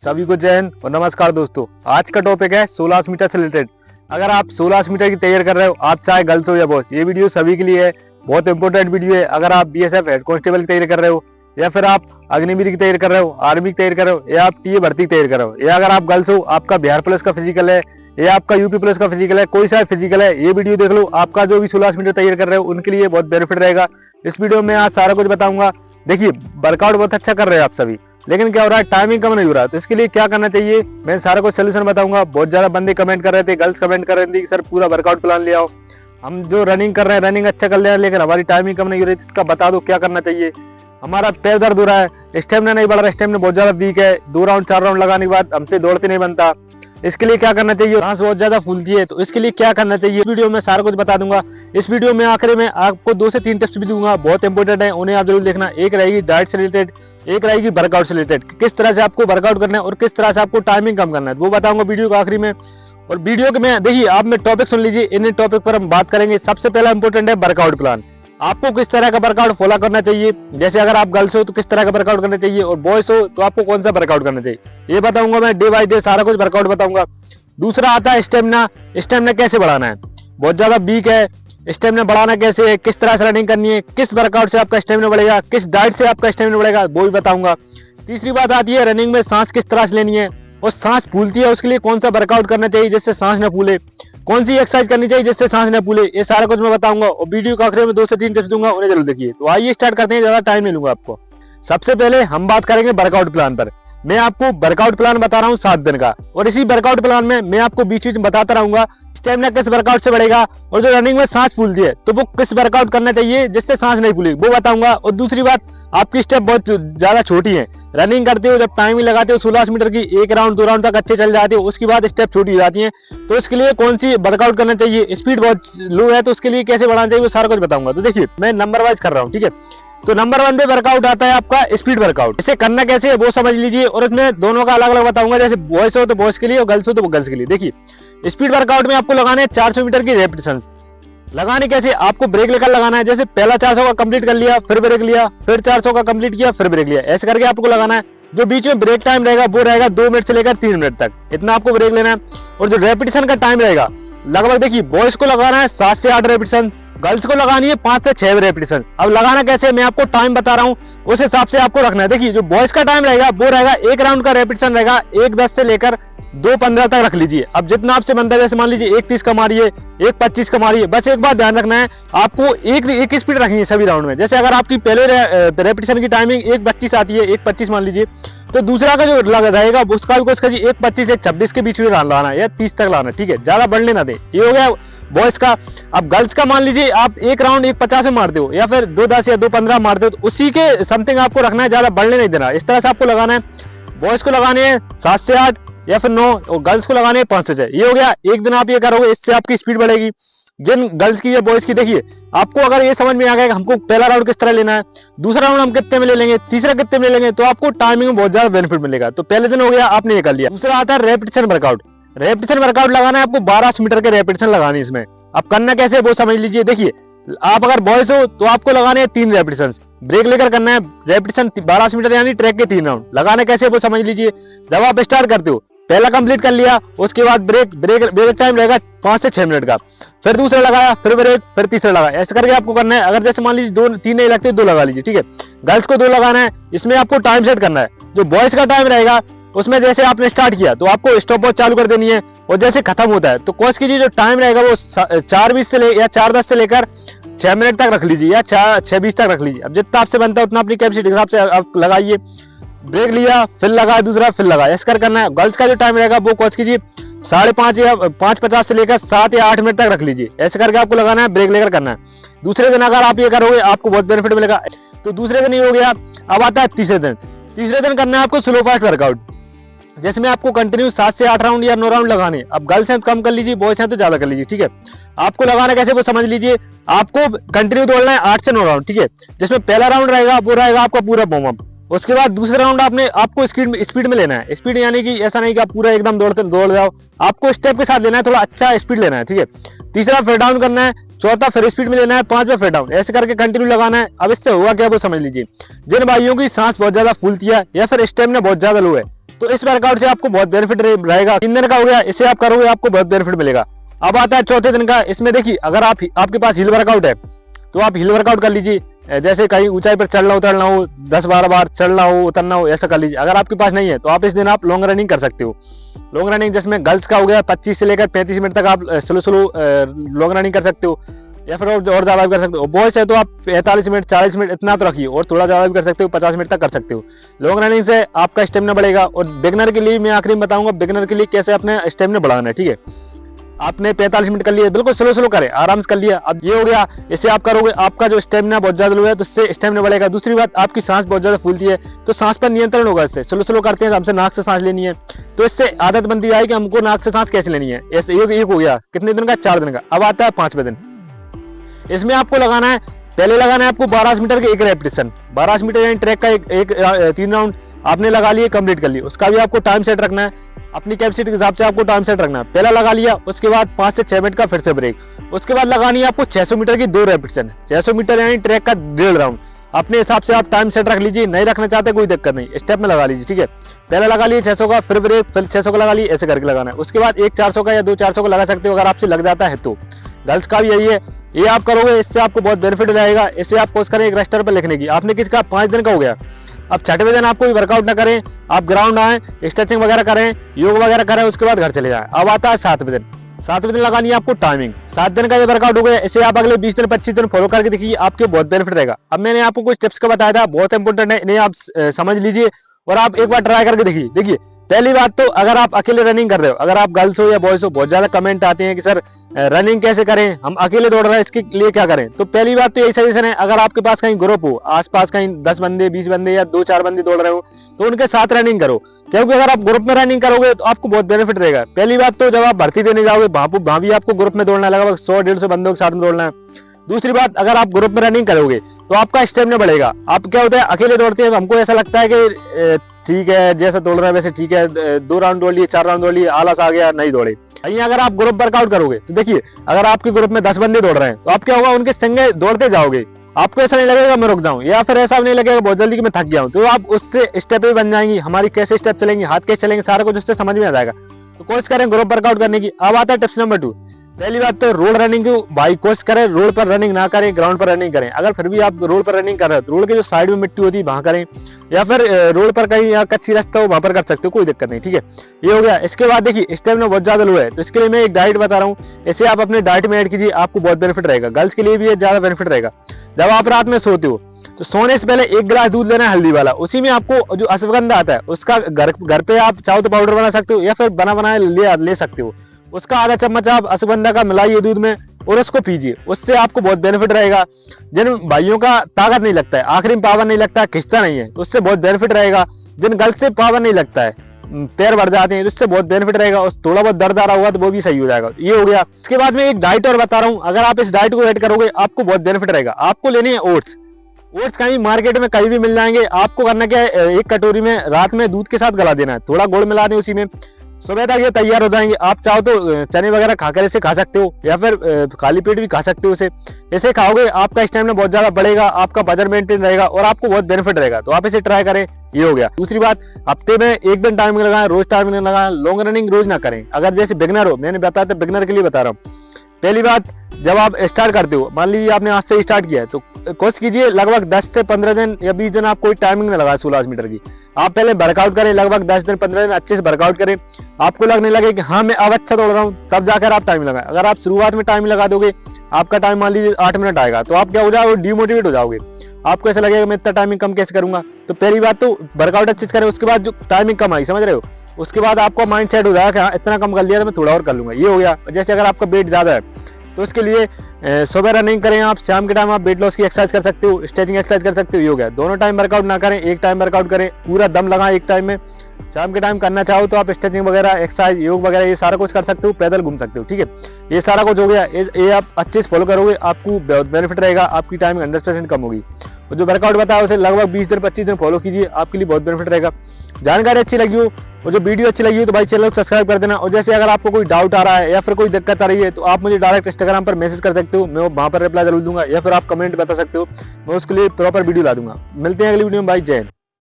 सभी को जय हिंद और नमस्कार दोस्तों। आज का टॉपिक है 1600 मीटर से रिलेटेड। अगर आप 1600 मीटर की तैयारी कर रहे हो, आप चाहे गर्ल्स हो या बॉयज, ये वीडियो सभी के लिए है। बहुत इंपॉर्टेंट वीडियो है। अगर आप बीएसएफ हेड कांस्टेबल की तैयारी कर रहे हो, या फिर आप अग्निवीर की तैयारी कर रहे हो, आर्मी की तैयारी कर रहे हो, या आप टीए भर्ती की तैयारी कर रहे हो, या अगर आप गर्ल्स हो, आपका बिहार पुलिस का फिजिकल है, या आपका यूपी पुलिस का फिजिकल है, कोई सा फिजिकल है, ये वीडियो देख लो। आपका जो भी 1600 मीटर तैयारी कर रहे हो उनके लिए बहुत बेनिफिट रहेगा। इस वीडियो में आज सारा कुछ बताऊंगा। देखिए, वर्कआउट बहुत अच्छा कर रहे हैं आप सभी, लेकिन क्या हो रहा है, टाइमिंग कम नहीं हो रहा। तो इसके लिए क्या करना चाहिए, मैं सारा कुछ सोल्यूशन बताऊंगा। बहुत ज्यादा बंदे कमेंट कर रहे थे, गर्ल्स कमेंट कर रहे थे कि सर पूरा वर्कआउट प्लान ले आओ, हम जो रनिंग कर रहे हैं रनिंग अच्छा कर ले रहे हैं, लेकिन हमारी टाइमिंग कम नहीं हो रही। इसका बता दो क्या करना चाहिए। हमारा पैर दर्द हो रहा है, स्टेमिना नहीं बढ़ रहा, स्टेमिना बहुत ज्यादा वीक है, 2 राउंड 4 राउंड लगाने के बाद हमसे दौड़ते नहीं बनता। इसके लिए क्या करना चाहिए, सांस बहुत ज्यादा फूलती है, तो इसके लिए क्या करना चाहिए, वीडियो में सारा कुछ बता दूंगा। इस वीडियो में आखिर में आपको 2 से 3 टिप्स भी दूंगा, बहुत इंपॉर्टेंट है, उन्हें आप जरूर देखना। एक रहेगी डाइट से रिलेटेड, एक रहेगी वर्कआउट से रिलेटेड, किस तरह से आपको वर्कआउट करना है और किस तरह से आपको टाइमिंग कम करना है, वो बताऊंगा वीडियो के आखिरी में। और वीडियो के में देखिए, आप में टॉपिक सुन लीजिए, इन टॉपिक पर हम बात करेंगे। सबसे पहला इंपॉर्टेंट है वर्कआउट प्लान। आपको किस तरह का वर्कआउट फॉलो करना चाहिए, जैसे अगर आप गर्ल्स हो तो किस तरह का वर्कआउट करना चाहिए, और बॉयज हो तो आपको कौन सा वर्कआउट करना चाहिए, ये बताऊंगा मैं। डे बाय डे सारा कुछ वर्कआउट बताऊंगा। दूसरा आता है स्टेमिना। स्टेमिना कैसे बढ़ाना है, बहुत ज्यादा वीक है, स्टेमिना बढ़ाना कैसे है, किस तरह से रनिंग करनी है, किस वर्कआउट से आपका स्टेमिना बढ़ेगा, किस डाइट से आपका स्टेमिना बढ़ेगा, वो भी बताऊंगा। तीसरी बात आती है रनिंग में सांस किस तरह से लेनी है, और सांस फूलती है उसके लिए कौन सा वर्कआउट करना चाहिए जिससे सांस न फूले, कौन सी एक्सरसाइज करनी चाहिए जिससे सांस न फूले, ये सारा कुछ मैं बताऊंगा। और वीडियो के आखिर में 2 से 3 टिप्स दूंगा, उन्हें जरूर देखिए। तो आइए स्टार्ट करते हैं, ज्यादा टाइम नहीं लूंगा आपको। सबसे पहले हम बात करेंगे वर्कआउट प्लान पर। मैं आपको वर्कआउट प्लान बता रहा हूँ 7 दिन का, और इसी वर्कआउट प्लान में मैं आपको बीच बीच में बताता रहूंगा स्टेमिना किस वर्कआउट से बढ़ेगा, और जो रनिंग में सांस फूलती है तो वो किस वर्कआउट करना चाहिए जिससे सांस नहीं फूले, वो बताऊंगा। और दूसरी बात, आपकी स्टेप बहुत ज्यादा छोटी है, रनिंग करते हो जब टाइमिंग लगाते हो 1600 मीटर की, 1 राउंड 2 राउंड तक अच्छे चल जाते हो, उसके बाद स्टेप छोटी हो जाती है। तो इसके लिए कौन सी वर्कआउट करना चाहिए, स्पीड बहुत लो है तो उसके लिए कैसे बढ़ाना चाहिए, वो सारा कुछ बताऊंगा। तो देखिए, मैं नंबर वाइज कर रहा हूँ, ठीक है। तो नंबर 1 पे वर्कआउट आता है आपका स्पीड वर्कआउट। इसे करना कैसे है वो समझ लीजिए, और इसमें दोनों का अलग अलग बताऊंगा, जैसे बॉयज हो तो बॉयज के लिए और गर्ल्स हो तो गर्ल्स के लिए। देखिए, स्पीड वर्कआउट में आपको लगाने 400 मीटर की रेपिटेशंस। लगाने कैसे, आपको ब्रेक लेकर लगाना है। जैसे पहला 400 का कंप्लीट कर लिया, फिर ब्रेक लिया, फिर 400 का कंप्लीट किया, फिर ब्रेक लिया, ऐसे करके आपको लगाना है। जो बीच में ब्रेक टाइम रहेगा वो रहेगा 2 मिनट से लेकर 3 मिनट तक, इतना आपको ब्रेक लेना है। और जो रेपिटेशन का टाइम रहेगा लगभग, देखिए बॉयज को लगाना है 7 से 8 रेपिटेशन, गर्ल्स को लगानी है 5 से 6 रेपिटेशन। अब लगाना कैसे, मैं आपको टाइम बता रहा हूँ, उस हिसाब से आपको रखना है। देखिए, जो बॉयज का टाइम रहेगा वो रहेगा 1 राउंड का रेपिटेशन रहेगा 1:10 से लेकर 2:15 तक रख लीजिए। अब जितना आपसे बनता है, जैसे मान लीजिए 1:30 का मारिए, 1:25 का मारिए। बस एक बात ध्यान रखना है, आपको एक स्पीड रखनी है सभी राउंड में। जैसे अगर आपकी पहले रेपिटेशन की टाइमिंग 1:25 आती है, 1:25 मान लीजिए, तो दूसरा का जो रहेगा उसका भी 1:25 1:26 के बीच में लाना है, या 30 तक लाना है, ठीक है, ज्यादा बढ़ने ना दे। ये हो गया बॉयज का। अब गर्ल्स का मान लीजिए आप 1 राउंड 1:50 में मारते हो, या फिर 2:10 या 2:15 मारते हो, तो उसी के समथिंग आपको रखना है, ज्यादा बढ़ने नहीं देना। इस तरह से आपको लगाना है। बॉयज को लगाने हैं 7 से 8 या फिर 9, और गर्ल्स को लगाने हैं 5 से 6। ये हो गया, एक दिन आप ये करोगे, इससे आपकी स्पीड बढ़ेगी। जिन गर्ल्स की या बॉयज की, देखिए आपको अगर ये समझ में आ गया कि हमको पहला राउंड किस तरह लेना है, दूसरा राउंड हम कितने में ले लेंगे, तीसरा कितने में ले लेंगे, तो आपको टाइमिंग में बहुत ज्यादा बेनिफिट मिलेगा। तो पहले दिन हो गया, आपने ये कर लिया। दूसरा आता है रेपिटेशन वर्कआउट। रेपिटेशन वर्कआउट लगाना है आपको 1200 मीटर के रेपिटेशन लगानी है इसमें। अब करना कैसे वो समझ लीजिए। देखिए, आप अगर बॉयज हो तो आपको लगाने हैं 3 रेपिटेशन, ब्रेक लेकर करना है। रेपिटेशन 1200 मीटर यानी ट्रैक के 3 राउंड। लगाने कैसे वो समझ लीजिए। जब आप स्टार्ट करते हो, पहला कंप्लीट कर लिया, उसके बाद ब्रेक टाइम रहेगा 5 से 6 मिनट का, फिर दूसरा लगाया, फिर ब्रेक, फिर तीसरा लगाया, ऐसे करके आपको करना है। अगर जैसे मान लीजिए 2-3 नहीं लगते, 2 लगा लीजिए, ठीक है। गर्ल्स को 2 लगाना है। इसमें आपको टाइम सेट करना है। जो बॉयज का टाइम रहेगा उसमें जैसे आपने स्टार्ट किया तो आपको स्टॉप वॉच चालू कर देनी है, और जैसे खत्म होता है तो कोशिश कीजिए जो टाइम रहेगा वो 4:20 से या 4:10 से लेकर 6 मिनट तक रख लीजिए, या 6:20 तक रख लीजिए। अब जितना आपसे बनता है उतना अपनी कैपेसिटी के हिसाब से आप लगाइए। ब्रेक लिया, फिर लगाया दूसरा, फिर लगाया, ऐसा करना है। गर्ल्स का जो टाइम रहेगा वो कोशिश कीजिए 5:30 या 5:50 से लेकर 7 या 8 मिनट तक रख लीजिए, ऐसे करके आपको लगाना है, ब्रेक लेकर करना है। दूसरे दिन अगर आप ये करोगे आपको बहुत बेनिफिट मिलेगा। तो दूसरे दिन ये हो गया। अब आता है तीसरे दिन। तीसरे दिन करना है आपको स्लो फास्ट वर्कआउट, जिसमें आपको कंटिन्यू 7 से 8 राउंड या 9 राउंड लगाने। अब गर्ल्स हैं तो कम कर लीजिए, बॉयज हैं तो ज्यादा कर लीजिए, ठीक है। आपको लगाना कैसे वो समझ लीजिए। आपको कंटिन्यू दौड़ना है 8 से 9 राउंड, ठीक है। जिसमें पहला राउंड रहेगा वो रहेगा आपका पूरा वार्म अप। उसके बाद दूसरा राउंड आपको स्पीड में लेना है। स्पीड यानी कि ऐसा नहीं कि आप पूरा एकदम दौड़ जाओ, आपको स्टेप के साथ लेना है, थोड़ा अच्छा स्पीड लेना है, ठीक है। तीसरा फिर डाउन करना है, चौथा फिर स्पीड में लेना है, 5वां फिर डाउन, ऐसे करके कंटिन्यू लगाना है। अब इससे हुआ क्या वो समझ लीजिए। जिन भाइयों की सांस बहुत ज्यादा फूलती है या फिर स्टेमिना बहुत ज्यादा लो है, तो इस वर्कआउट से आपको बहुत बेनिफिट रहेगा। 3 दिन का हो गया, इसे आप करोगे आपको बहुत बेनिफिट मिलेगा। अब आता है चौथे दिन का। इसमें देखिए, अगर आपके पास हिल वर्कआउट है तो आप हिल वर्कआउट कर लीजिए। जैसे कहीं ऊंचाई पर चढ़ना उतरना हो, 10-12 बार चढ़ना हो उतरना हो, ऐसा कर लीजिए। अगर आपके पास नहीं है तो आप इस दिन आप लॉन्ग रनिंग कर सकते हो। लॉन्ग रनिंग जिसमें गर्ल्स का हो गया 25 से लेकर 35 मिनट तक आप स्लो लॉन्ग रनिंग कर सकते हो, या फिर और ज्यादा भी कर सकते हो। बॉयज है तो आप 45 मिनट 40 मिनट इतना तो रखिए, और थोड़ा ज्यादा भी कर सकते हो, 50 मिनट तक कर सकते हो। लॉन्ग रनिंग से आपका स्टेमिना बढ़ेगा। और बिगनर के लिए मैं आखिरी में बताऊंगा बिगनर के लिए कैसे अपने स्टेमिना बढ़ाना है। ठीक है, आपने 45 मिनट कर लिया, बिल्कुल स्लो करें, आराम से कर लिया। अब ये हो गया, इसे आप करोगे आपका जो स्टेमिना बहुत ज्यादा लो है तो इससे स्टेमिना बढ़ेगा। दूसरी बात, आपकी सांस बहुत ज्यादा फूलती है तो सांस पर नियंत्रण होगा। इससे स्लो करते हैं तो हमसे नाक से सांस लेनी है, तो इससे आदत बनती है कि हमको नाक से सांस कैसे लेनी है। ऐसे एक हो गया, कितने दिन का? 4 दिन का। अब आता है 5वें दिन। इसमें आपको लगाना है, पहले लगाना है आपको 12 मीटर के 1 रेपिटेशन। 12 मीटर यानी ट्रैक का एक 3 राउंड आपने लगा लिए, कंप्लीट कर लिया। उसका भी आपको टाइम सेट रखना है, अपनी कैपेसिटी के हिसाब से आपको टाइम सेट रखना है। पहला लगा लिया, उसके बाद 5 से 6 मिनट का फिर से ब्रेक। उसके बाद लगानी है आपको 600 मीटर की 2 रेपिटेशन। 600 मीटर यानी ट्रैक का 1.5 राउंड। अपने हिसाब से आप टाइम सेट रख लीजिए, नहीं रखना चाहते कोई दिक्कत नहीं, स्टेप में लगा लीजिए। ठीक है, पहला लगा लिए 600 का, फिर ब्रेक, फिर 600 का लगा लिए, ऐसे करके लगाना है। उसके बाद एक 400 का या 2 400 का लगा सकते हो अगर आपसे लग जाता है तो। गर्ल्स का भी यही है, ये आप करोगे इससे आपको बहुत बेनिफिट रहेगा। इसे आप कोशिश करें एक रजिस्टर पर लिखने की। आपने किसका 5 दिन का हो गया। अब 6वें दिन आप कोई वर्कआउट ना करें, आप ग्राउंड आए, स्ट्रेचिंग वगैरह करें, योग वगैरह करें, उसके बाद घर चले जाएं। अब आता है 7वें दिन। 7वें दिन लगानी है आपको टाइमिंग। 7 दिन का ये वर्कआउट हो गया, इसे आप अगले 20 दिन 25 दिन फॉलो करके देखिए, आपके बहुत बेनिफिट रहेगा। अब मैंने आपको कुछ टिप्स का बताया था, बहुत इंपॉर्टेंट है, इन्हें आप समझ लीजिए और आप एक बार ट्राई करके देखिए। पहली बात तो, अगर आप अकेले रनिंग कर रहे हो, अगर आप गर्ल्स हो या बॉयज हो, बहुत ज्यादा कमेंट आते हैं कि सर रनिंग कैसे करें, हम अकेले दौड़ रहे हैं, इसके लिए क्या करें। तो पहली बात तो यही सजेशन है, अगर आपके पास कहीं ग्रुप हो, आसपास कहीं 10 बंदे 20 बंदे या 2-4 बंदे दौड़ रहे हो, तो उनके साथ रनिंग करो। क्योंकि अगर आप ग्रुप में रनिंग करोगे तो आपको बहुत बेनिफिट रहेगा। पहली बात तो, जब आप भर्ती देने जाओगे वहां भी आपको ग्रुप में दौड़ना लगभग 100-150 बंदों के साथ में दौड़ना है। दूसरी बात, अगर आप ग्रुप में रनिंग करोगे तो आपका स्टेमिना बढ़ेगा। आप क्या होता है, अकेले दौड़ते हैं तो हमको ऐसा लगता है कि ठीक है, जैसा दौड़ रहा है वैसे ठीक है, 2 राउंड दौड़ लिए, 4 राउंड दौड़ लिए, आलस आ गया, नहीं दौड़े। अगर आप ग्रुप वर्कआउट करोगे तो देखिए, अगर आपके ग्रुप में 10 बंदे दौड़ रहे हैं तो आप क्या होगा, उनके संगे दौड़ते जाओगे, आपको ऐसा नहीं लगेगा मैं रुक जाऊं, या फिर ऐसा नहीं लगेगा बहुत जल्दी कि मैं थक गया हूं। तो आप उससे स्टेप भी बन जाएंगी, हमारी कैसे स्टेप चलेंगे, हाथ कैसे चलेंगे, सारा कुछ उससे समझ में आ जाएगा। तो कोशिश करें ग्रुप वर्कआउट करने की। अब आता है टिप्स नंबर 2। पहली बात तो, रोड रनिंग भाई कोशिश करें रोड पर रनिंग ना करें, ग्राउंड पर रनिंग करें। अगर फिर भी आप रोड पर रनिंग कर रहे हो तो रोड के जो साइड में मिट्टी होती है वहां करें, या फिर रोड पर कहीं या कच्ची रास्ता हो वहां पर कर सकते हो, कोई दिक्कत नहीं। ठीक है, ये हो गया। इसके बाद देखिए, स्टेमिना बहुत ज्यादा लो है तो इसके लिए मैं एक डाइट बता रहा हूँ, इसे आप अपने डाइट में ऐड कीजिए, आपको बहुत बेनिफिट रहेगा। गर्ल्स के लिए भी ज्यादा बेनिफिट रहेगा। जब आप रात में सोते हो तो सोने से पहले 1 गिलास दूध लेना है हल्दी वाला। उसी में आपको जो अश्वगंधा आता है उसका घर पे आप चाहो तो पाउडर बना सकते हो, या फिर बनाया ले सकते हो। उसका आधा चम्मच आप अश्वगंधा का मिलाइए दूध में और उसको पीजिए, उससे आपको बहुत बेनिफिट रहेगा। जिन भाइयों का ताकत नहीं लगता है, आखिरी में पावर नहीं लगता है, खिंचता नहीं है, तो उससे बहुत बेनिफिट रहेगा। जिन गर्ल्स से पावर नहीं लगता है, पैर बढ़ जाते हैं, तो उससे बहुत बेनिफिट रहेगा। और थोड़ा बहुत दर्द आ रहा होगा तो वो भी सही हो जाएगा। ये हो गया। इसके बाद में एक डाइट और बता रहा हूँ, अगर आप इस डाइट को ऐड करोगे आपको बहुत बेनिफिट रहेगा। आपको लेने हैं ओट्स। ओट्स कहीं मार्केट में कहीं भी मिल जाएंगे। आपको करना क्या है, एक कटोरी में रात में दूध के साथ गला देना है, थोड़ा गुड़ मिला दें उसी में, सुबह तक ये तैयार हो जाएंगे। आप चाहो तो चने वगैरह खाकर इसे खा सकते हो, या फिर खाली पेट भी खा सकते हो। इसे खाओगे आपका स्टेमिना बहुत ज्यादा बढ़ेगा, आपका वजन मेंटेन रहेगा और आपको बहुत बेनिफिट रहेगा। तो आप इसे ट्राई करें। ये हो गया। दूसरी बात, हफ्ते में 1 दिन टाइमिंग लगाएं, रोज टाइमिंग लगाएं। लॉन्ग रनिंग रोज ना करें। अगर जैसे बिगनर हो, मैंने बताया था बिगनर के लिए बता रहा हूँ। पहली बात, जब आप स्टार्ट करते हो, मान लीजिए आपने आज से स्टार्ट किया है, तो कोशिश कीजिए लगभग 10 से 15 दिन या 20 दिन आप कोई टाइमिंग ना लगाए 16 मीटर की। आप पहले वर्कआउट करें, लगभग 10 दिन 15 दिन अच्छे से वर्कआउट करें। आपको लगने लगे कि हाँ मैं अब अच्छा दौड़ रहा हूँ, तब जाकर आप टाइम लगाएं। अगर आप शुरुआत में टाइम लगा दोगे, आपका टाइम मान लीजिए 8 मिनट आएगा, तो आप क्या हो जाओगे, डिमोटिवेट हो जाओगे। आपको ऐसा लगेगा मैं इतना टाइमिंग कम कैसे करूंगा। तो पहली बात तो वर्कआउट अच्छे से करें, उसके बाद जो टाइमिंग कम आई, समझ रहे हो, उसके बाद आपका माइंड सेट हो जाएगा कि हाँ इतना कम कर लिया तो मैं थोड़ा और कर लूंगा। ये हो गया। जैसे अगर आपका वेट ज्यादा है तो उसके लिए सुबह रनिंग करें, आप शाम के टाइम आप वेट लॉस की एक्सरसाइज कर सकते हो, स्ट्रेचिंग एक्सरसाइज कर सकते हो। ये हो गया। दोनों टाइम वर्कआउट ना करें, एक टाइम वर्कआउट करें, पूरा दम लगाएं एक टाइम में। शाम के टाइम करना चाहो तो आप स्ट्रेचिंग वगैरह, एक्सरसाइज, योग वगैरह ये सारा कुछ कर सकते हो, पैदल घूम सकते हो। ठीक है, ये सारा कुछ हो गया। ये आप अच्छे से फॉलो करोगे, आपको बहुत बेनिफिट रहेगा, आपकी टाइमिंग 100% कम होगी। और जो वर्कआउट बताया उसे लगभग 20 दिन 25 दिन फॉलो कीजिए, आपके लिए बहुत बेनिफिट रहेगा। जानकारी अच्छी लगी हो और जो वीडियो अच्छी लगी हो तो भाई चैनल को सब्सक्राइब कर देना। और जैसे अगर आपको कोई डाउट आ रहा है या फिर कोई दिक्कत आ रही है तो आप मुझे डायरेक्ट इंस्टाग्राम पर मैसेज कर सकते हो, मैं वहां पर रिप्लाई जरूर दूंगा, या फिर आप कमेंट बता सकते हो, मैं उसके लिए प्रॉपर वीडियो ला दूंगा। मिलते हैं अगली वीडियो में भाई, जय हिंद।